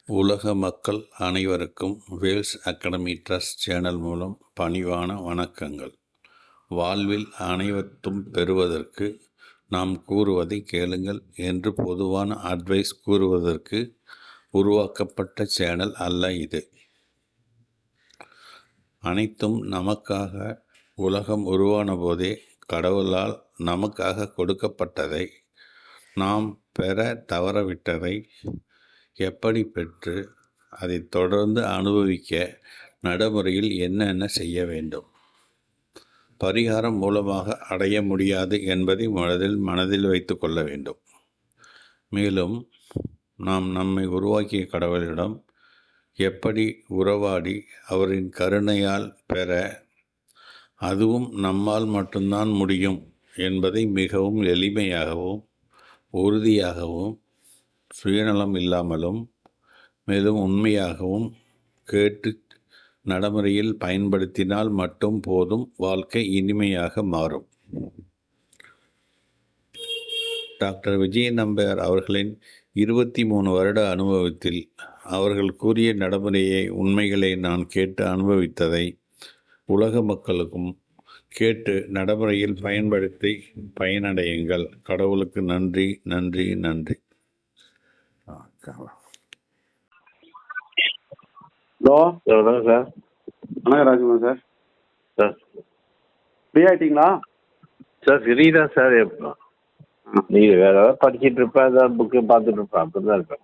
உலக மக்கள் அனைவருக்கும் வேல்ஸ் அகாடமி ட்ரஸ்ட் சேனல் மூலம் பணிவான வணக்கங்கள். வாழ்வில் அனைவற்றும் பெறுவதற்கு நாம் கூறுவதை கேளுங்கள் என்று பொதுவான அட்வைஸ் கூறுவதற்கு உருவாக்கப்பட்ட சேனல் அல்ல இது. அனைத்தும் நமக்காக உலகம் உருவான போதே கடவுளால் நமக்காக கொடுக்கப்பட்டதை, நாம் பெற தவறவிட்டதை எப்படி பெற்று அதை தொடர்ந்து அனுபவிக்க நடைமுறையில் என்னென்ன செய்ய வேண்டும், பரிகாரம் மூலமாக அடைய முடியாது என்பதை மனதில் வைத்து கொள்ள வேண்டும். மேலும் நாம் நம்மை உருவாக்கிய கடவுளிடம் எப்படி உறவாடி அவரின் கருணையால் பெற, அதுவும் நம்மால் மட்டும்தான் முடியும் என்பதை மிகவும் எளிமையாகவும் உறுதியாகவும் சுயநலம் இல்லாமலும் மேலும் உண்மையாகவும் கேட்டு நடைமுறையில் பயன்படுத்தினால் மட்டும் போதும், வாழ்க்கை இனிமையாக மாறும். டாக்டர் விஜய நம்பியார் அவர்களின் 23 வருட அனுபவத்தில் அவர்கள் கூறிய நடைமுறையை, உண்மைகளை நான் கேட்டு அனுபவித்ததை உலக மக்களுக்கும் கேட்டு நடைமுறையில் பயன்படுத்தி பயனடையுங்கள். கடவுளுக்கு நன்றி, நன்றி, நன்றி. ஹலோ வணக்கம் சார். வணக்கம் ராஜ்குமார் சார். சார் ஃப்ரீ ஆகிட்டீங்களா? சார் ஃப்ரீ தான் சார். நீங்கள் வேறு ஏதாவது படிச்சுட்டு இருப்பேன், ஏதாவது புக்கு பார்த்துட்டு இருப்பேன், அப்படி தான் இருப்பேன்.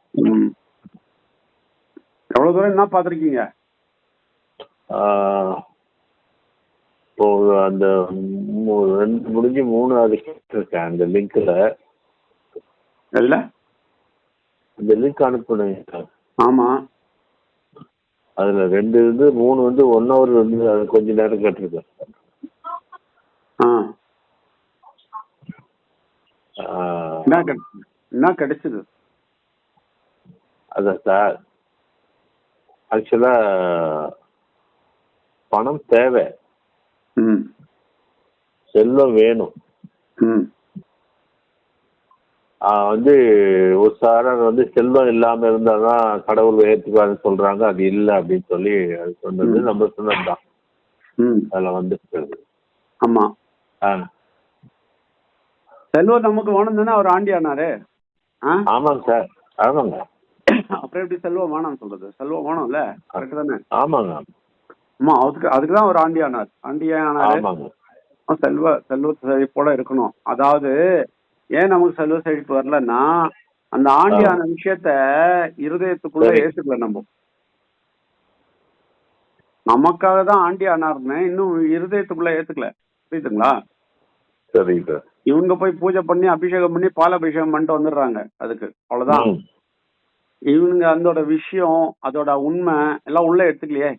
எவ்வளோ தூரம் என்ன பார்த்துருக்கீங்க? இப்போ அந்த 2 முடிஞ்சு 3வது கேட்டிருக்கேன். அந்த லிங்க்கில் இல்லை, அந்த லிங்க் அனுப்புனேங்க சார். ஆமாம். அதில் 2 இருந்து 3 வந்து 1 ஹவர் வந்து அது கொஞ்சம் நேரம் கேட்டிருக்கேன் சார். என்ன கிடைச்சது? அதான் சார், ஆக்சுவலாக பணம் தேவை, செல்வம் வேணும். வந்து ஒரு சாரர் வந்து செல்வம் இல்லாமல் இருந்தால் தான் கடவுள் ஏற்றுக்காருன்னு சொல்கிறாங்க. அது இல்லை அப்படின்னு சொல்லி அது சொன்னது நம்ம சொன்னது தான். அதில் வந்துருக்குது. ஆமாம். செல்வம் நமக்கு வேணும் தானே அவர் ஆண்டி ஆனாரு. ஆமாங்க சார், ஆமாங்க. அப்புறம் எப்படி செல்வம் வேணாம்னு சொல்றது? செல்வம் வேணும்ல, கரெக்ட் தானே? ஆமாங்க. ஆமா, அதுக்கு தான் அவர் ஆண்டி ஆனார். ஆண்டி ஆனாரு. செல்வ செழிப்போட இருக்கணும். அதாவது ஏன் நமக்கு செல்வ செழிப்பு வரலன்னா, அந்த ஆண்டியான விஷயத்த இருதயத்துக்குள்ள ஏற்றுக்கல. நமக்காக தான் ஆண்டி ஆனார்னு இன்னும் இருதயத்துக்குள்ள ஏத்துக்கல. புரியுதுங்களா? சரி சார். இவங்க போய் பூஜை பண்ணி அபிஷேகம் பண்ணி பால் அபிஷேகம் பண்ணிட்டு வந்துடுறாங்க. அதுக்கு அவ்வளவுதான். இவனுங்க அதோட விஷயம், அதோட உண்மை எல்லாம் உள்ள எடுத்துக்கலையே.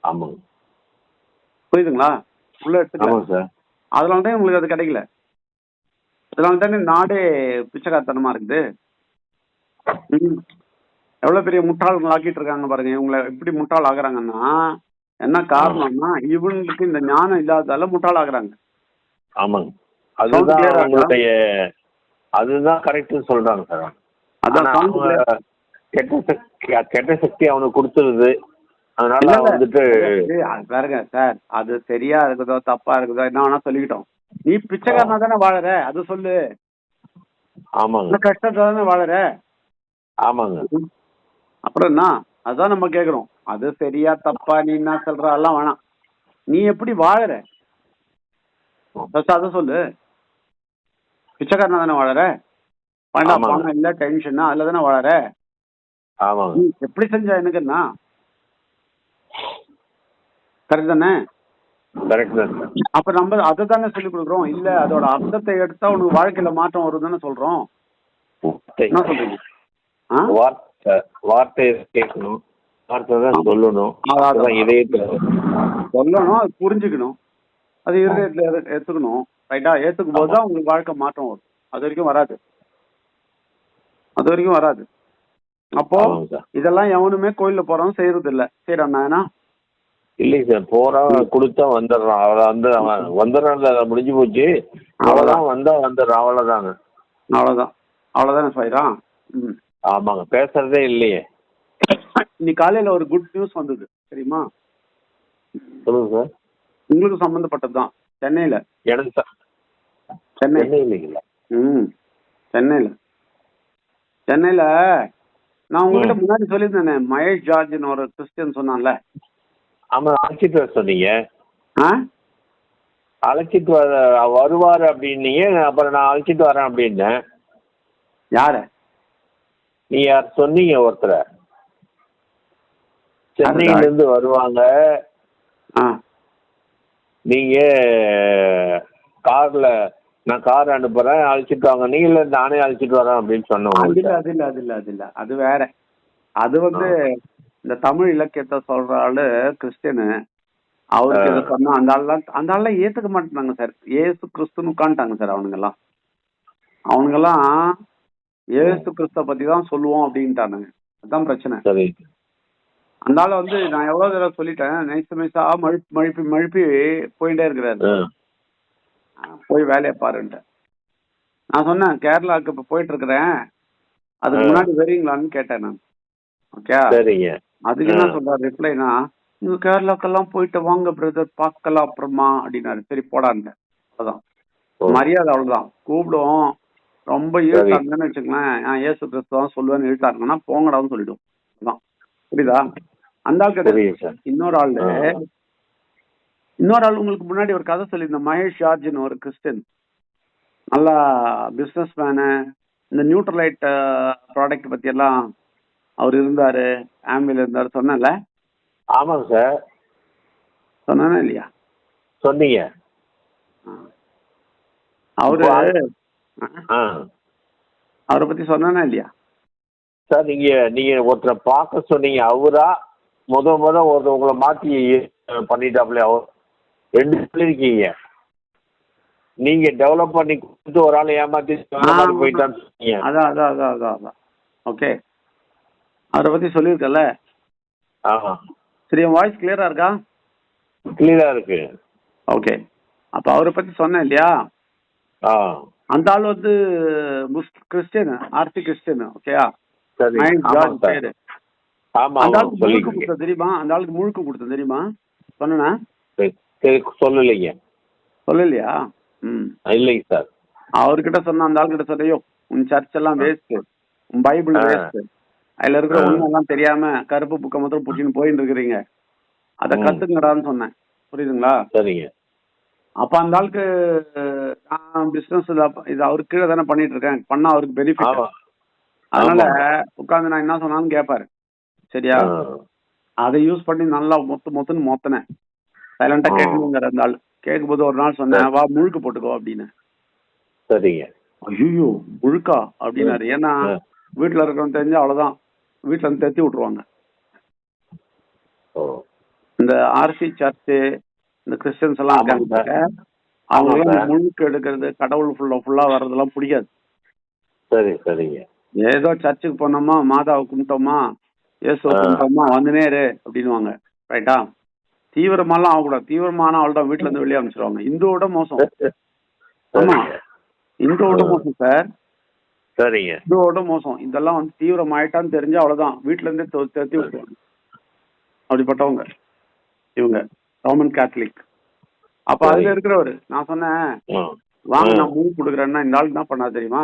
ஆமாங்க. புரியுதுங்களா? உள்ள எடுத்துக்கல. அதனாலதான் உங்களுக்கு அது கிடைக்கல. அதனால தானே நாடே பிச்சைக்காரத்தனமா இருக்குது. எவ்வளவு பெரிய முட்டாள்கள் ஆக்கிட்டு இருக்காங்க பாருங்க. இவங்களை எப்படி முட்டாள் ஆகுறாங்கன்னா, என்ன காரணம்னா இவங்களுக்கு இந்த ஞானம் இல்லாததால முட்டாள் ஆகுறாங்க. ஆமாங்க. அதுதான் கரெக்ட் சொல்றாங்க சார். அதான் கெட்ட சக்தி அவனுக்கு கொடுத்துருது. அதனால வந்துட்டு பாருங்க சார், அது சரியா இருக்குதோ தப்பா இருக்குதோ என்ன வேணா சொல்லிக்கிட்டோம். நீ பிச்சைக்காரனா தானே வாழற, அது சொல்லு. ஆமாங்க. கஷ்டத்தை தானே வாழற. ஆமாங்க. அப்புறம் என்ன? அதுதான் நம்ம கேக்குறோம். அது சரியா தப்பா நீ என்ன சொல்ற எல்லாம் வேணாம். நீ எப்படி வாழற அதை சொல்லு. பிச்சைக்காரனா தானே வாழற. வேண்டாம் பணம் இல்ல டென்ஷன் அதுல தானே வாழற. நீ எப்படி செஞ்சா எனக்கு என்ன? கரெக்ட் தானே? அப்ப நம்ம அதை தானே சொல்லி கொடுக்குறோம். இல்ல அதோட அர்த்தத்தை எடுத்தா உனக்கு வாழ்க்கையில மாற்றம் வருதுன்னு சொல்றோம். என்ன சொல்றீங்க? வார்த்தை கேட்கணும், வார்த்தை தான் சொல்லணும், சொல்லணும், அது புரிஞ்சுக்கணும், அது இருதயத்துல ஏத்துக்கணும். ரைட்டா? ஏத்துக்கும் போதுதான் உங்களுக்கு வாழ்க்கை மாற்றம் வரும். அது வரைக்கும் வராது. அப்போ இதெல்லாம் எவனுமே கோயில்ல போறவன் செய்யறது இல்ல. செய்யறானா? இல்லைங்க சார். போறான், கொடுத்தா வந்துடுறான். அவன் வந்துடுறான், முடிஞ்சு போச்சு. அவ்வளவுதான். வந்துடுறான், அவ்வளவுதாங்க. அவ்வளவுதானே செய்யறான். ஆமாங்க, பேசுறதே இல்லையே. இன்னைக்கு காலையில ஒரு குட் நியூஸ் வந்தது தெரியுமா? சொல்லுங்க சார். உங்களுக்கு சம்பந்தப்பட்டது தான். சென்னையில. எனக்கு சென்னை. இல்லைங்களா? சென்னையில சென்னையில நான் உங்ககிட்ட முன்னாடி சொல்லியிருந்தேனே, மகேஷ் ஜார்ஜ்னு ஒரு கிறிஸ்டியன் சொன்னான்ல. ஆமா, அழைச்சிட்டு வர சொன்னீங்க. ஆ அழைச்சிட்டு வருவார் அப்படின்னீங்க. அப்புறம் நான் அழைச்சிட்டு வரேன் அப்படின்னேன். யாரு? நீ யார் சொன்னீங்க? ஒருத்தரை சென்னையில இருந்து வருவாங்க, நீங்க கார்ல, நான் கார் அனுப்புறேன், அழைச்சிட்டு வாங்க. நீ இல்ல நானே அழைச்சிட்டு வரேன் அப்படின்னு சொன்னோம். அது இல்ல, அது வேற. அது வந்து இந்த தமிழ் இலக்கியத்தை சொல்ற ஆளு கிறிஸ்டியனு. அவருக்கு இதை சொன்னா அந்த ஆள்லாம் ஏத்துக்க மாட்டேனாங்க சார். ஏசு கிறிஸ்துன்னு உட்காந்துட்டாங்க சார். அவனுங்கெல்லாம் ஏசு கிறிஸ்த பத்தி தான் சொல்லுவோம் அப்படின்ட்டானுங்க. அதுதான் பிரச்சனை. சரி. அந்த ஆளை வந்து நான் எவ்வளவு தடவை சொல்லிட்டேன், நைசா மழுப்பி போயிட்டே இருக்கிறாரு. போய் வேலையை பாருன்ட்டு நான் சொன்னேன். கேரளாவுக்கு இப்ப போயிட்டு இருக்கிறேன், அதுக்கு முன்னாடி வரீங்களான்னு கேட்டேன் நான். ஓகே, அதுக்கு என்ன சொல்றாரு ரிப்ளைனா, நீங்க கேரளாக்கெல்லாம் போயிட்டு வாங்க பிரதர், பார்க்கலாம் அப்புறமா அப்படின்னாரு. சரி போடான்னு. அதான் மரியாதை, அவ்வளவுதான். கூப்பிடுவோம். ரொம்ப இழுத்தாங்கன்னு வச்சுக்கலாம், ஏசு கிறிஸ்து தான் சொல்லுவேன்னு இழுத்தாங்கன்னா போங்கடான்னு சொல்லிடும். அதான் புரியுதா? அந்த ஆள் கிடையாது. இன்னொரு ஆள் உங்களுக்கு முன்னாடி ஒரு கதை சொல்லியிருந்தேன். மகேஷ் ஜார்ஜ்னு ஒரு கிறிஸ்டியன், நல்லா பிசினஸ் மேனு. இந்த நியூட்ரலைட் ப்ராடக்ட் பத்தி எல்லாம் அவர் இருந்தாரு, ஆம்பிள் இருந்தாரு சொன்னல. ஆமாங்க சார். சொன்னா இல்லையா? சொன்னீங்க. அவரை பத்தி சொன்னா இல்லையா சார்? நீங்க ஒருத்தரை பார்க்க சொன்னீங்க. அவரா முத உங்களை மாத்தி பண்ணிட்டாப்ல? அவர் 2 சொல்லிருக்கீங்க. நீங்க டெவலப் பண்ணி கொடுத்து ஒரு ஆள் ஏமாத்தி போயிட்டான்னு சொன்னீங்க. அதான் ஓகே, அவரை பத்தி சொல்லியிருக்கல. ஆமா. சரி, என் வாய்ஸ் கிளியரா இருக்கா? கிளியரா இருக்கு. ஓகே, அப்ப அவரை பத்தி சொன்னேன் இல்லையா? அந்த ஆள் வந்து கிறிஸ்டியன், ஆர்சி கிறிஸ்டியன். ஓகேயா? பேரு. அந்த ஆளுக்கு முழுக்க கொடுத்த தெரியுமா? அந்த ஆளுக்கு முழுக்க கொடுத்த தெரியுமா? சொன்னா சொல்லலைங்க. சொல்லலையா? இல்லைங்க சார். அவர்கிட்ட சொன்ன, அந்த ஆள்கிட்ட சொன்னையோ, உன் சர்ச் எல்லாம் வேஸ்ட், உன் பைபிள் வேஸ்ட், அதுல இருக்கிற உண்மை எல்லாம் தெரியாம கருப்பு புக்க மாத்திரம் புடிச்சுன்னு போயிட்டு இருக்கிறீங்க, அதை கத்துங்கடான்னு சொன்னேன். புரியுதுங்களா? சரிங்க. அப்ப அந்த ஆளுக்கு நான் பிசினஸ் இது அவருக்கு கீழே தானே பண்ணிட்டு இருக்கேன், பண்ணா அவருக்கு பெனிஃபிட். அதனால உட்காந்து நான் என்ன சொன்னாலும் கேட்பாரு. சரியா? அதை யூஸ் பண்ணி நல்லா மொத்துன்னு மொத்தனேன். சைலண்டா கேட்கணுங்கிற அந்த ஆள். கேட்கும்போது ஒரு நாள் சொன்னேன், வா முழுக்க போட்டுக்கோ அப்படின்னு. சரிங்க. ஐயோ முழுக்கா அப்படின்னாரு. ஏன்னா வீட்டுல இருக்கிறவங்க தெரிஞ்சா அவ்வளவுதான், வீட்டுல இருந்து தெத்தி விட்டுருவாங்க. இந்த ஆர்சி சர்ச்சு, இந்த கிறிஸ்டியன்ஸ் எல்லாம் இருக்காங்க, அவங்க எல்லாம் முழுக்க எடுக்கிறது, கடவுள் ஃபுல்லா வர்றதெல்லாம் பிடிக்காது. சரி சரிங்க. ஏதோ சர்ச்சுக்கு போனோமா, மாதாவை கும்பிட்டோமா, இயேசுவை கும்பிட்டோமா, வந்துனேரு அப்படின்னுவாங்க. ரைட்டா? தீவிரமாலாம் ஆகக்கூடாது. தீவிரமான அவள் தான் வீட்டுல இருந்து வெளியே அனுப்பிச்சிருவாங்க. இந்துவோட மோசம். ஆமா, இந்துவோட மோசம் சார். சரிங்க. இந்துவோட மோசம். இதெல்லாம் வந்து தீவிரம் ஆயிட்டான்னு தெரிஞ்சா அவ்வளவுதான், வீட்டுல இருந்தே தேத்தி விட்டுருவாங்க. அப்படிப்பட்டவங்க இவங்க, ரோமன் கேத்தலிக். அப்ப அதுல இருக்கிறவரு நான் சொன்னேன், வாங்க நான் மூவ் கொடுக்குறேன்னா, இந்த ஆளுக்கு என்ன பண்ணா தெரியுமா?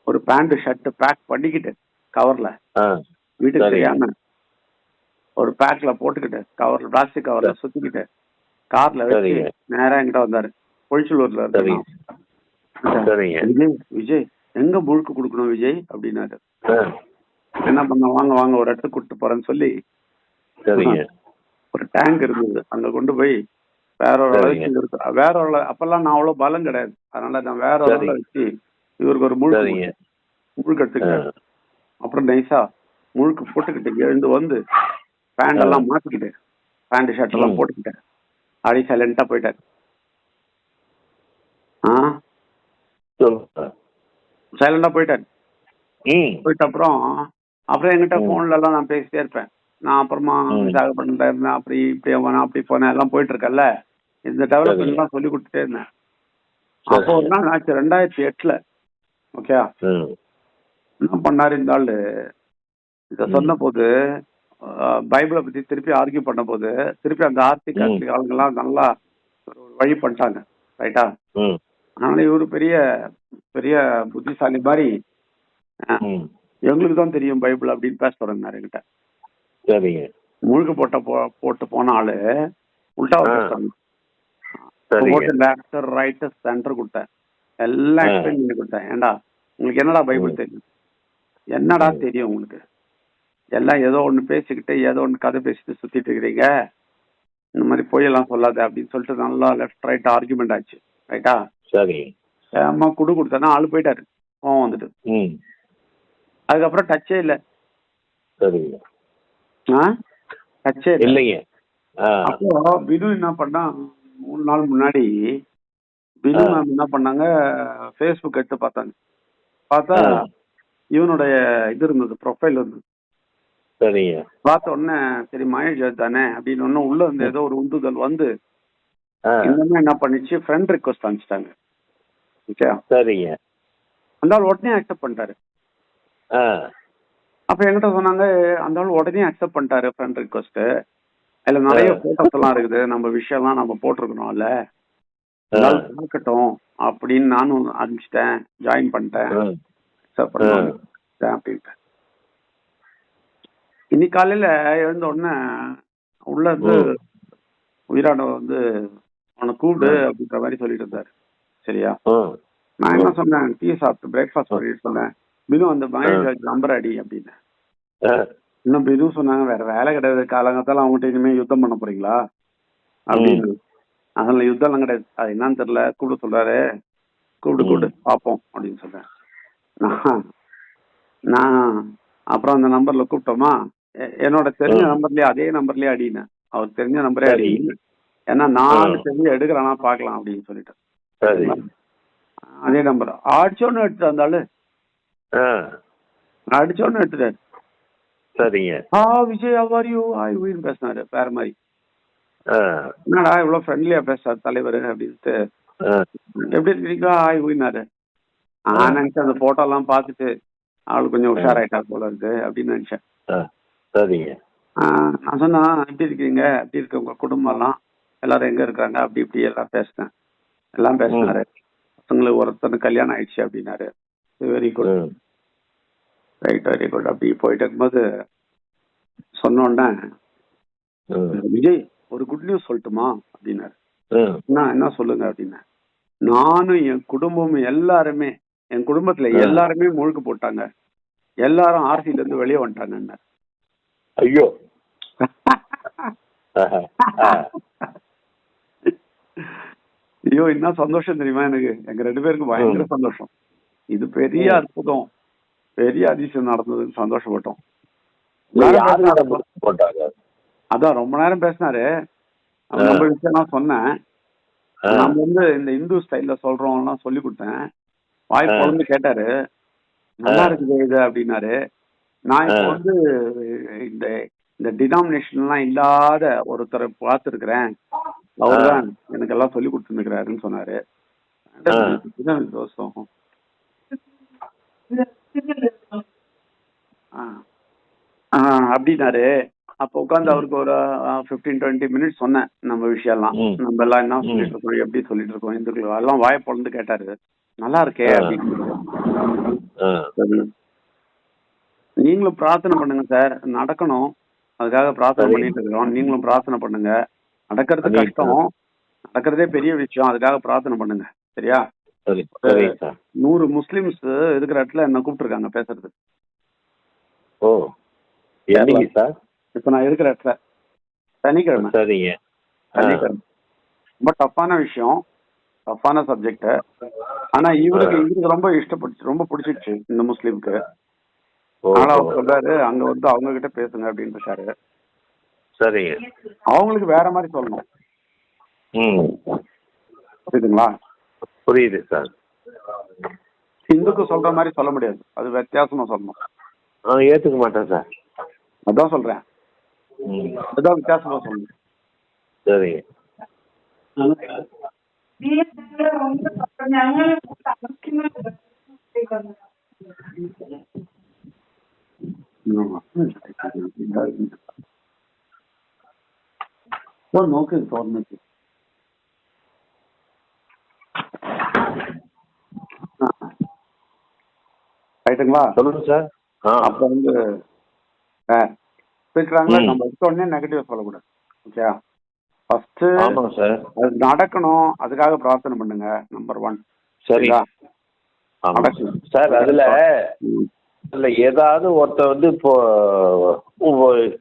ஒரு பேண்ட் ஷர்ட் பேக் பண்ணிக்கிட்டு கவர்ல, வீட்டுக்கு தெரியாம ஒரு பேக்ல போட்டுக்கிட்டு, கவர்ல, பிளாஸ்டிக் கவர்ல சுத்திக்கிட்டு, கார்ல வச்சு நேரா என்கிட்ட வந்தாரு. பொழிச்சலூர்ல இருக்கு. விஜய் எங்க முழுக்க கொடுக்கணும் விஜய் அப்படின்னாரு. என்ன பண்ண, வாங்க ஒரு இடத்துக்கு கூப்பிட்டு போறேன்னு சொல்லி ஒரு டேங்க் இருந்தது, அங்க கொண்டு போய் வேற ஒரு அப்பெல்லாம் நான் அவ்வளவு பலம் கிடையாது, அதனால நான் வேற ஒரு வச்சு இவருக்கு ஒரு முழுக்க எடுத்துக்கிட்டேன். அப்புறம் நைஸா முழுக்க போட்டுக்கிட்டு எழுந்து வந்து பேண்ட் எல்லாம் மாத்திக்கிட்டு, பேண்ட் ஷர்ட் எல்லாம் போட்டுக்கிட்டேன், அப்படி சைலண்டா போயிட்டாரு. சைலண்டா போயிட்டாரு. போயிட்ட அப்புறம் என்கிட்ட போன்ல எல்லாம் நான் பேசிட்டே இருப்பேன். நான் அப்புறமா விசாகப்பட்டினத்துல இருந்தேன், அப்படி இப்படி போனேன், அப்படி போனேன், எல்லாம் போயிட்டு இருக்கல, இந்த டெவலப்மெண்ட் எல்லாம் சொல்லி கொடுத்துட்டே இருந்தேன். அப்போ ஒரு நாள் ஆச்சு 2008. ஓகே, என்ன பண்ணாரு இந்த ஆளு, இத சொன்ன போது பைபிளை பத்தி திருப்பி ஆர்கியூ பண்ண போது திருப்பி அந்த ஆர்த்திக் ஆளுங்கெல்லாம் நல்லா ஒரு வழி பண்ணிட்டாங்க. ரைட்டா? அதனால இவரு பெரிய பெரிய புத்திசாலி மாதிரி எங்களுக்கு தான் தெரியும் பைபிள் அப்படின்னு பேச தொடங்கினாரு என்கிட்ட. சரிங்க. முழுக்க போட்டு போன ஆளு உல்டாவா பேசுறாங்க. போட்டு லெஃப்ட் ரைட் சென்டர் கொடுத்தேன், எல்லாம் எக்ஸ்பிளைன் பண்ணி கொடுத்தேன். ஏண்டா உங்களுக்கு என்னடா பைபிள் தெரியும், என்னடா தெரியும் உங்களுக்கு, எல்லாம் ஏதோ ஒண்ணு பேசிக்கிட்டு ஏதோ ஒண்ணு கதை பேசிட்டு சுத்திட்டு இருக்கிறீங்க, இந்த மாதிரி பொய்யெல்லாம் சொல்லாத அப்படின்னு சொல்லிட்டு நல்லா லெஃப்ட் ரைட் ஆர்குமெண்ட் ஆச்சு. ரைட்டா? சரி. அம்மா கொடுத்தேன்னா ஆளு போயிட்டாரு, கோவம் வந்துட்டு. அதுக்கப்புறம் டச்சே இல்லை. சரிங்க. டச்சே இல்லைங்க. அப்போ பினு என்ன பண்ணா, 3 நாள் முன்னாடி பினு மேம் என்ன பண்ணாங்க, ஃபேஸ்புக் எடுத்து பார்த்தாங்க. பார்த்தா இவனுடைய இது இருந்தது, ப்ரொஃபைல் இருந்தது. சரிங்க. பார்த்த உடனே சரி மகேஷ் தானே அப்படின்னு ஒன்னு உள்ள இருந்து ஏதோ ஒரு உந்துதல் வந்து இன்னுமே என்ன பண்ணிச்சு, ஃப்ரெண்ட் ரிக்வஸ்ட் அனுப்பிச்சிட்டாங்க. சரிங்க. அந்த ஆள் உடனே அக்செப்ட் பண்ணிட்டாரு. அப்ப என்கிட்ட சொன்னாங்க, அந்த ஆள் உடனே அக்செப்ட் பண்ணிட்டாரு ஃப்ரெண்ட் ரிக்வஸ்ட், அதுல நிறைய போட்டோஸ் எல்லாம் இருக்குது, நம்ம விஷயம்லாம் நம்ம போட்டிருக்கணும், அல்ல பார்க்கட்டும் அப்படின்னு நானும் அனுப்பிச்சிட்டேன், ஜாயின் பண்ணிட்டேன், அக்செப்ட் பண்ணுவாங்க அப்படின்ட்டு. இன்னைக்கு காலையில எழுந்த உடனே உள்ள இருந்து உயிரான வந்து அவனை கூப்பிடு அப்படின்ற மாதிரி சொல்லிட்டு இருந்தாரு. சரியா? நான் என்ன சொன்னேன், டீ சாப்பிட்டு பிரேக்ஃபாஸ்ட் பண்ணிட்டு சொன்னேன், பினு அந்த மகேஷ் நம்பர் அடி அப்படின்னு. இன்னும் பினு சொன்னாங்க, வேற வேலை கிடையாது, காலங்காத்தால அவங்ககிட்ட இனிமே யுத்தம் பண்ண போறீங்களா அப்படின்னு. அதனால யுத்தம் எல்லாம் கிடையாது, அது என்னன்னு தெரியல, கூப்பிட சொல்றாரு, கூப்பிடு பார்ப்போம் அப்படின்னு சொன்னேன். நான் அப்புறம் அந்த நம்பர்ல கூப்பிட்டோமா, என்னோட தெரிஞ்ச நம்பர்லயே அதே நம்பர்லயே அடினேன், அவர் தெரிஞ்ச நம்பரே அடி, ஏன்னா நான் தெரிஞ்சு எடுக்கிறானா பாக்கலாம் அப்படின்னு சொல்லிட்டு. அதே நம்பர் அடிச்சோன்னு எடுத்துட்டு இருந்தாலும் அடிச்சோன்னு எடுத்துட்டாரு. சரிங்க. விஜய் அவாரியோ ஆய்வுன்னு பேசினாரு வேற மாதிரி. என்னடா இவ்வளவு ஃப்ரெண்ட்லியா பேசுறாரு தலைவர் அப்படின்ட்டு, எப்படி இருக்கீங்களா ஆய்வுனாரு. நான் நினைச்சேன் அந்த போட்டோ எல்லாம் பார்த்துட்டு அவளுக்கு கொஞ்சம் உஷாராயிட்டா போல இருக்கு அப்படின்னு நினைச்சேன். சரிங்க. நான் சொன்னா எப்படி இருக்கீங்க, எப்படி இருக்கு உங்க குடும்பம் எல்லாம், எல்லாரும் எங்க இருக்காங்க, அப்படி இப்படி எல்லாம் பேசினேன். எல்லாம் பேசினாரு. பசங்களுக்கு ஒருத்தனுக்கு கல்யாணம் ஆயிடுச்சு அப்படின்னாரு. Very good, right, very good. அப்படி போயிட்டு இருக்கும்போது சொன்னோடனே, விஜய் ஒரு குட் நியூஸ் சொல்லட்டுமா அப்படின்னாரு. என்ன சொல்லுங்க அப்படின்னா, நானும் என் குடும்பமும் எல்லாருமே, என் குடும்பத்துல எல்லாருமே முழுக்க போட்டாங்க, எல்லாரும் ஆர்சில இருந்து வெளியே வந்துட்டாங்க. ஐயோ, ஐயோ என்ன சந்தோஷம் தெரியுமா எனக்கு, எங்க 2 பேருக்கு பயங்கர சந்தோஷம். இது பெரிய அற்புதம், பெரிய அதிசயம் நடந்ததுன்னு சந்தோஷப்பட்டோம். அதான் ரொம்ப நேரம் பேசினாரு. நம்ம விஷயம் சொன்னேன், நம்ம வந்து இந்த இந்து ஸ்டைல்ல சொல்றோம் சொல்லி கொடுத்தேன். வாய் பொழுது கேட்டாரு, நல்லா இருக்குது இது அப்படின்னாரு. நான் இப்ப வந்து இந்த டினாமினேஷன் எல்லாம் இல்லாத ஒருத்தரை பார்த்துருக்கிறேன், அவர்தான் எனக்கு எல்லாம் சொல்லி கொடுத்துருக்கிறாருன்னு சொன்னாரு. தோஷம் அப்படின்னாரு. அப்ப உட்காந்து அவருக்கு ஒரு 15-20 மினிட்ஸ் சொன்னேன் நம்ம விஷயம்லாம், நம்ம எல்லாம் என்ன சொல்லிட்டு இருக்கோம், எப்படி சொல்லிட்டு இருக்கோம், இந்துக்கள் எல்லாம் வாயை பொழுது கேட்டாரு, நல்லா இருக்கே அப்படின்னு. நீங்களும் பிரார்த்தனை பண்ணுங்க சார், நடக்கணும், அதுக்காக பிரார்த்தனை பண்ணிட்டு இருக்கிறோம், நீங்களும் பிரார்த்தனை பண்ணுங்க, நடக்கிறது கஷ்டம், நடக்கிறதே பெரிய விஷயம், அதுக்காக பிரார்த்தனை பண்ணுங்க. சரியா? 100 முஸ்லிம்ஸ் இருக்கிற இடத்துல என்ன கூப்பிட்டுருக்காங்க பேசுறது. இப்ப நான் இருக்கிற இடத்துல சனிக்கிழமை. ரொம்ப டஃப்பான விஷயம், டஃப்பான சப்ஜெக்ட். ஆனா இவருக்கு ரொம்ப இஷ்டப்பட்டு, ரொம்ப பிடிச்சிருச்சு இந்த முஸ்லீமுக்கு. ஆனா அவர் சொல்றாரு, அங்க வந்து அவங்க கிட்ட பேசுங்க அப்படின்னு இருக்காரு. சரிங்க. அவங்களுக்கு வேற மாதிரி சொல்லணும். புரியுதுங்களா? புரியுது சார். இந்துக்கு சொல்ற மாதிரி சொல்ல முடியாது, அது வித்தியாசமா சொல்லணும். ஏத்துக்க மாட்டேன் சார். அதான் சொல்றேன், அதுதான் வித்தியாசமா சொல்லணும். சரிங்க. നോക്ക് തുറന്നിട്ട് ரைட்டுங்களா? சொல்லுங்க சார். அப்ப வந்து இருக்கிறாங்களா, ம். நம்ம எடுத்த உடனே நெகட்டிவ் சொல்லக்கூடாது. ஓகே, ஃபர்ஸ்ட் ஆமாங்க சார். அது நடக்கணும், அதுக்காக பிரார்த்தனை பண்ணுங்க. நம்பர் 1. சரி. சரிங்களா? ஆமா நடக்கணும் சார். அதுல ம். அதுல ஏதாவது ஒருத்தர் வந்து இப்போ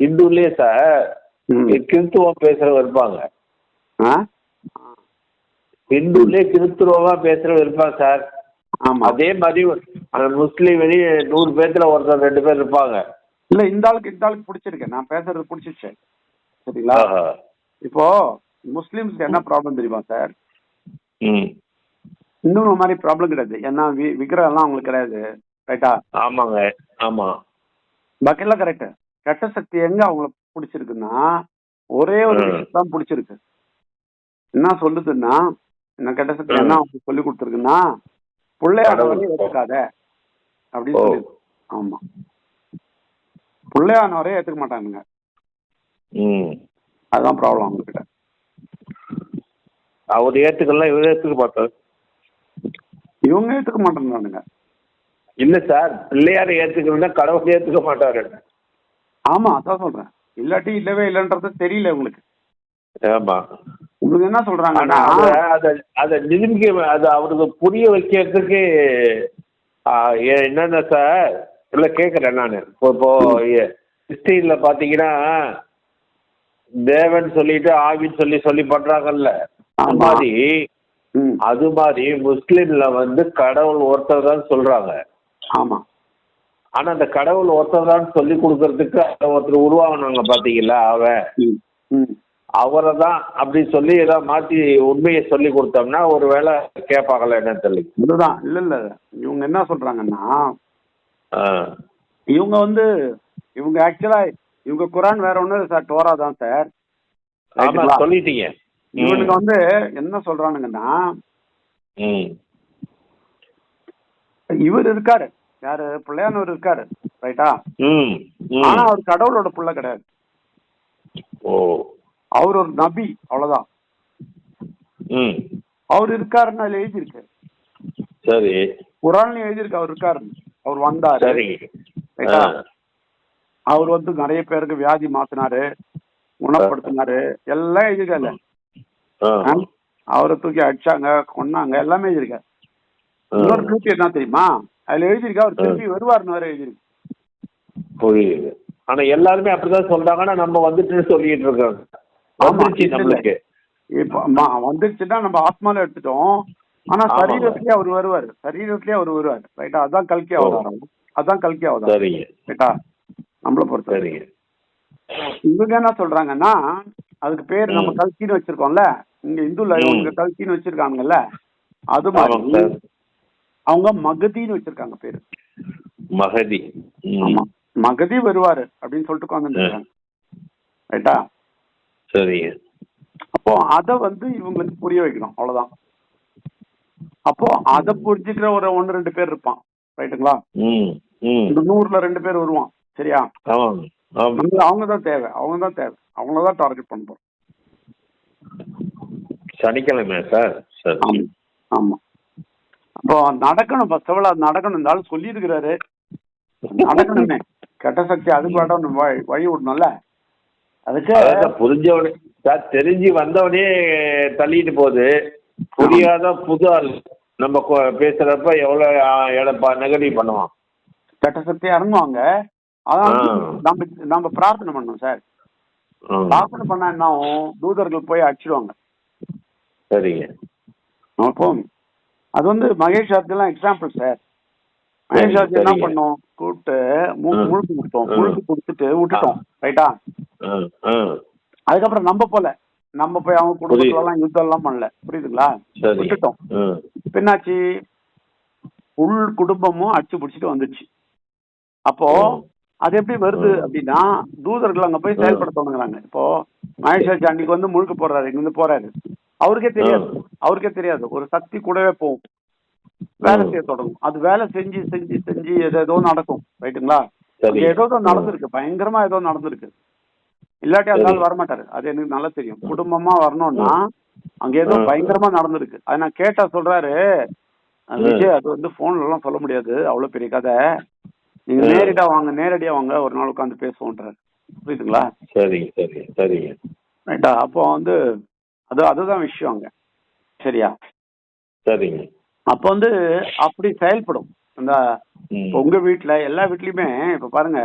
ஹிந்துலயே சார் ம். கிறிஸ்துவம் பேசுறவங்க இருப்பாங்க. ஆ? ஹிந்துலயே கிறிஸ்துவமா பேசுறவங்க இருப்பாங்க சார். ஆமா. அதே மாதிரி அந்த முஸ்லீம் 100 பேர்த்துல ஒருத்தர் 2 பேர் இருப்பாங்க. இல்ல, இந்த ஆளுக்கு பிடிச்சிருக்கு, நான் பேசுறது பிடிச்சிருச்சு. சரிங்களா? ஆஹா. இப்போ முஸ்லிம்ஸ்க்கு என்ன ப்ராப்ளம் தெரியுமா சார்? ம். இன்னும் மாதிரி ப்ராப்ளம் கிடையாது. ஏன்னா விக்கிரகம் எல்லாம் அவங்களுக்கு கிடையாது. ரைட்டா? ஆமாங்க. ஆமா. பாக்கியெல்லாம் கரெக்ட். கெட்ட சக்தி எங்க அவங்களுக்கு பிடிச்சிருக்குன்னா ஒரே ஒரு விஷயம் தான் பிடிச்சிருக்கு. என்ன சொல்லுதுன்னா, என்ன கெட்ட சக்தி என்ன அவங்க சொல்லி கொடுத்துருக்குன்னா, பிள்ளையானவரை ஏத்துக்காத அப்படின்னு சொல்லி. ஆமா, பிள்ளையானவரே ஏத்துக்க மாட்டானுங்க. அதுதான் ப்ராப்ளம் அவங்க கிட்ட. அவர் ஏத்துக்கலாம், இவர் ஏத்துக்க மாட்டார். இவங்க ஏத்துக்க மாட்டேங்கிறானுங்க. இல்ல சார், பிள்ளையார ஏத்துக்கணும்னா கடவுள் ஏத்துக்க மாட்டாரு. ஆமா, அதான் சொல்றேன். இல்லாட்டி இல்லவே இல்லைன்றது தெரியல உங்களுக்கு. ஆமா. உங்களுக்கு என்ன சொல்றாங்கன்னா, அத நிரூபிக்க, அது அவருக்கு புரிய வைக்கிறதுக்கு என்னென்ன சார் இல்ல கேக்குறேன் நானு. இப்போ கிறிஸ்டின்ல பாத்தீங்கன்னா தேவன் சொல்லிட்டு ஆவின்னு சொல்லி பண்றாங்கல்ல. அது மாதிரி முஸ்லிம்ல வந்து கடவுள் ஒருத்தர் தான் சொல்றாங்க. ஆமா. ஆனா அந்த கடவுள் ஒருத்தர் தான் சொல்லி கொடுக்கறதுக்கு ஒருத்தர் உருவாகினாங்க பாத்தீங்களா, அவரை தான் அப்படி சொல்லி ஏதாவது மாத்தி உண்மையை சொல்லி கொடுத்தோம்னா ஒரு வேளை கேட்பாங்கல்ல என்னன்னு சொல்லி. இதுதான். இல்ல இவங்க என்ன சொல்றாங்கன்னா, இவங்க ஆக்சுவலா இவங்க குரான் வேற ஒண்ணு சார், டோரா தான் சார். சொல்லிட்டீங்க. இவனுக்கு வந்து என்ன சொல்றானுங்கன்னா, இவர் இருக்காரு, யாரு, பிள்ளையானவர் இருக்காரு. ரைட்டா? ஆனா அவர் கடவுளோட புள்ள கிடையாது. அவர் ஒரு நபி, அவ்வளவுதான். அவர் இருக்காருன்னு அதுல எழுதியிருக்கு. சரி. குரான்ல எழுதியிருக்கு அவர் இருக்காரு, அவர் வந்தாரு. ரைட்டா? அவர் வந்து நிறைய பேருக்கு வியாதி மாத்தினாரு, குணப்படுத்தினாரு, எல்லாம் எழுதியிருக்காரு. அவரை தூக்கி அடிச்சாங்க, கொன்னாங்க, எல்லாமே எழுதியிருக்காரு. இன்னொரு பியூட்டி என்ன தெரியுமா, அதுல எழுதியிருக்கா அவர் திருப்பி வருவார்னு வேற எழுதியிருக்கு. புரியுது. ஆனா எல்லாருமே அப்படிதான் சொல்றாங்கன்னா நம்ம வந்துட்டு சொல்லிட்டு இருக்கோம். நம்மளுக்கு இப்ப வந்துருச்சுன்னா நம்ம ஆத்மால எடுத்துட்டோம். ஆனா சரீரத்திலேயே அவர் வருவாரு, ரைட்டா? அதான் கல்கி அவதாரம். சரிங்க. ரைட்டா? நம்மள பொறுத்த. சரிங்க. இவங்க என்ன சொல்றாங்கன்னா, அதுக்கு பேர் நம்ம கல்கின்னு வச்சிருக்கோம்ல, இங்க இந்துல இவங்க கல்கின்னு வச்சிருக்காங்கல்ல, அது மாதிரி அவங்க மகதின்னு வச்சிருக்காங்க பேரு. மகதி. ஆமா, மகதி வருவாரு அப்படின்னு சொல்லிட்டு உட்காந்துருக்காங்க. ரைட்டா? சரிங்க. அப்போ அத வந்து இவங்களுக்கு புரிய வைக்கணும், அவ்வளவுதான். அப்போ அத புரிஞ்சுக்கிற ஒரு 1-2 பேர் இருப்பான். ரைட்டுங்களா? இந்த 100ல 2 பேர் வருவான். சரியா? அவங்கதான் தேவை. அவங்களதான் டார்கெட் பண்ண போறோம். சனிக்கிழமை சார். ஆமா. அப்போ நடக்கணும், ஃபர்ஸ்ட் ஆஃப் ஆல் அது நடக்கணும். இந்த ஆள் சொல்லி இருக்கிறாரு, நடக்கணுமே. கெட்ட சக்தி அதுக்கு வழி விடணும்ல. அதுக்கு புரிஞ்சவனே சார், தெரிஞ்சு வந்தவனே தள்ளிட்டு போகுது. புரியாத புது ஆள் நம்ம பேசுறப்ப எவ்வளவு நெகட்டிவ் பண்ணுவான். கெட்ட சக்தி இறங்குவாங்க. அதான் நம்ம பிரார்த்தனை பண்ணோம் சார். பிரார்த்தனை பண்ணா என்ன ஆகும், தூதர்கள் போய் அடிச்சிடுவாங்க. சரிங்க. அப்போ அது வந்து மகேஷ் எல்லாம் எக்ஸாம்பிள் சார். மகேஷ் என்ன பண்ணோம், கூப்பிட்டு முழுக்கு கொடுத்தோம். முழுக்கு கொடுத்துட்டு விட்டுட்டோம். ரைட்டா? அதுக்கப்புறம் நம்ம போய் அவங்க குடும்பத்துல எல்லாம் யுத்தம் எல்லாம் பண்ணல. புரியுதுங்களா? விட்டுட்டோம். பின்னாச்சு உள் குடும்பமும் அடிச்சு பிடிச்சிட்டு வந்துச்சு. அப்போ அது எப்படி வருது அப்படின்னா, தூதர்கள் அங்க போய் செயல்பட தொடங்குறாங்க. இப்போ மகேஷ் அன்னைக்கு வந்து முழுக்க போடுறாரு, இங்க இருந்து போறாரு. அவருக்கே தெரியாது ஒரு சக்தி கூடவே போகும். வேலை செய்ய தொடங்கும். அது வேலை செஞ்சு செஞ்சு செஞ்சு ஏதோ நடக்கும். ரைட்டுங்களா? சரி. ஏதோ நடந்திருக்கு, பயங்கரமா ஏதோ நடந்திருக்கு. இல்லாட்டி அந்த ஆள் வரமாட்டாரு. அது எனக்கு நல்லா தெரியும். குடும்பமா வரணும்னா அங்க ஏதோ பயங்கரமா நடந்திருக்கு. அது நான் கேட்டா சொல்றாரு, விஜய் அது வந்து போன்ல எல்லாம் சொல்ல முடியாது, அவ்வளவு பெரிய கதை. நீங்க நேரடியா வாங்க ஒரு நாள் உட்காந்து பேசுவோன்றாரு. புரியுதுங்களா? சரிங்க சரிங்க சரிங்க. ரைட்டா? அப்போ வந்து அதுதான் விஷயம் அங்க. சரியா? சரிங்க. அப்ப வந்து அப்படி செயல்படும். அந்த உங்க வீட்டுல எல்லா வீட்லயுமே இப்ப பாருங்க,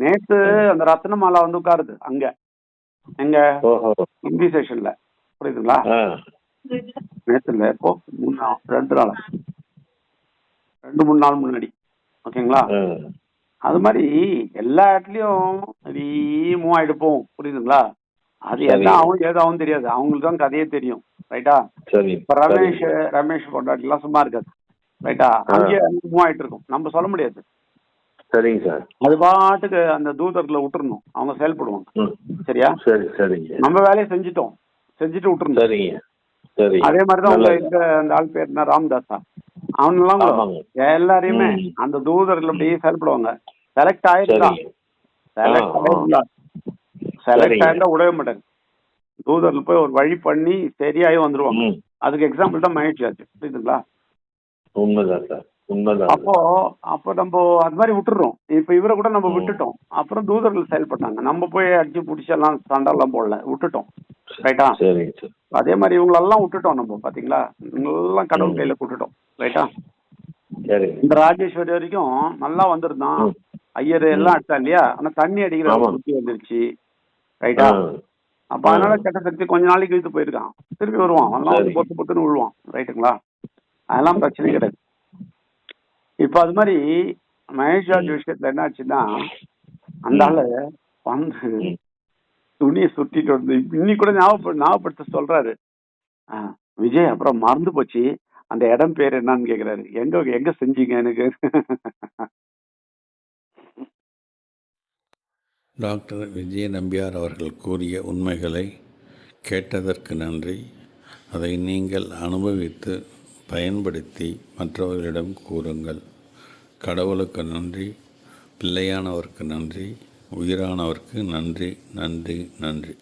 நேத்து அந்த ரத்னமாலா வந்து உட்காருது அங்க எங்க ஹிந்தி செஷன்ல. புரியுதுங்களா? நேத்து இல்ல, எப்போ 2 நாள் 2-3 நாள் முன்னாடி. ஓகேங்களா? அது மாதிரி எல்லா இடத்துலயும் மூவ் ஆயிட்டு போகும். புரியுதுங்களா? அது என்ன ஆகும் ஏதாவும் தெரியாது, அவங்களுக்கு தான் கதையே தெரியும். ரைட்டா? இப்ப ரமேஷ் பொண்டாட்டி எல்லாம் சும்மா இருக்காது. ரைட்டா? அங்கேயே மூவ் ஆயிட்டு இருக்கும், நம்ம சொல்ல முடியாது. சரிங்க சார். அது பாட்டுக்கு அந்த தூதர்ல விட்டுறணும், அவங்க செயல்படுவாங்க. சரியா? சரி சரிங்க. நம்ம வேலையை செஞ்சுட்டு விட்டுறணும். சரிங்க சரி. அதே மாதிரிதான் உங்க இந்த அந்த ஆள் பேர் என்ன, ராம்தாஸா, அவனெல்லாம் எல்லாரையுமே அந்த தூதர்கள் அப்படியே செயல்படுவாங்க. செலக்ட் ஆயிருந்தா விடவே மாட்டாங்க. தூதர்ல போய் ஒரு வழி பண்ணி சரியாயி வந்துருவாங்க. அதுக்கு எக்ஸாம்பிள் தான் மகேஷ் ஆச்சு. புரியுதுங்களா? உண்மைதான் சார், உண்மைதான். அப்போ நம்ம அது மாதிரி விட்டுறோம். இப்ப இவரை கூட நம்ம விட்டுட்டோம். அப்புறம் தூதர்கள் செயல்பட்டாங்க. நம்ம போய் அடிச்சு பிடிச்செல்லாம் சண்டெல்லாம் போடல, விட்டுட்டோம். ரைட்டா? அதே மாதிரி இவங்களெல்லாம் விட்டுட்டோம் நம்ம. பாத்தீங்களா? இவங்களெல்லாம் கடவுள் கையில விட்டுட்டோம். ரைட்டா? இந்த ராஜேஸ்வரி வரைக்கும் நல்லா வந்திருந்தான். ஐயர் எல்லாம் அடிச்சா இல்லையா? ஆனா தண்ணி அடிக்கிற புத்தி வந்துருச்சு. ரைட்டா? அப்ப அதனால கெட்ட சக்தி கொஞ்ச நாளைக்கு இழுத்து போயிருக்கான். திருப்பி வருவான், அதெல்லாம் வந்து பொத்துன்னு விழுவான். ரைட்டுங்களா? அதெல்லாம் பிரச்சனை கிடையாது. இப்ப அது மாதிரி மகேஷ் ராஜ் விஷயத்துல என்ன ஆச்சுன்னா, அந்த ஆளு வந்து துணியை சுட்டிட்டு வந்து இன்னைக்கு கூட ஞாபகப்படுத்த சொல்றாரு. விஜய் அப்புறம் மறந்து போச்சு, அந்த இடம் பேர் என்னன்னு கேக்குறாரு. எங்க செஞ்சீங்க எனக்கு? டாக்டர் விஜய நம்பியார் அவர்கள் கூறிய உண்மைகளை கேட்டதற்கு நன்றி. அதை நீங்கள் அனுபவித்து பயன்படுத்தி மற்றவர்களிடம் கூறுங்கள். கடவுளுக்கு நன்றி, பிள்ளையானவருக்கு நன்றி, உயிரானவருக்கு நன்றி, நன்றி, நன்றி.